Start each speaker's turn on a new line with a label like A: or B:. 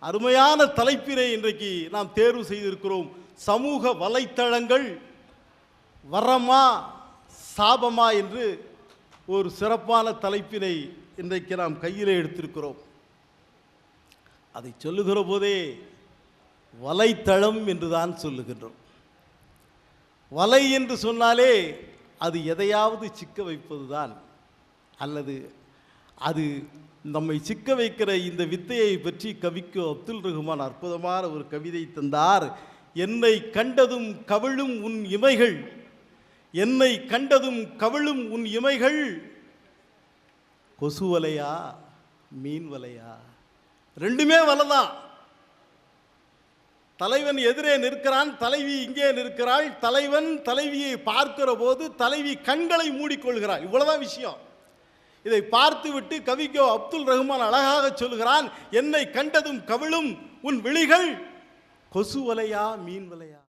A: அருமையான தலைப்பினை இன்றைக்கு நாம் தேர்வு செய்திருக்கிறோம். சமூக வலைத்தளங்கள் வரமா சாபமா என்று ஒரு சிறப்பான தலைப்பினை இன்றைக்கு நாம் கையில் எடுத்திருக்கிறோம். அதை சொல்லுகிற போதே வலைத்தளம் என்றுதான் சொல்லுகின்றோம். வலை என்று சொன்னாலே அது எதையாவது சிக்க வைப்பதுதான், அல்லது அது நம்மை சிக்க வைக்கிற இந்த வித்தையை பற்றி கவிக்கு அப்துல் ரஹ்மான் அற்புதமான ஒரு கவிதை தந்தார். என்னை கண்டதும் கவிழும் உன் இமைகள், என்னை கண்டதும் கவிழும் உன் இமைகள், கொசு வலையா மீன் வலையா? ரெண்டுமே வலைதான். தலைவன் எதிரே நிற்கிறான், தலைவி இங்கே நிற்கிறாள். தலைவன் தலைவியை பார்க்கிற போது தலைவி கண்களை மூடிக்கொள்கிறாள். இவ்வளவுதான் விஷயம். இதை பார்த்துவிட்டு கவிக்கோ அப்துல் ரஹ்மான் அழகாக சொல்கிறான், என்னை கண்டதும் கவிழும் உன் விழிகள் கொசு வலையா மீன் வலையா?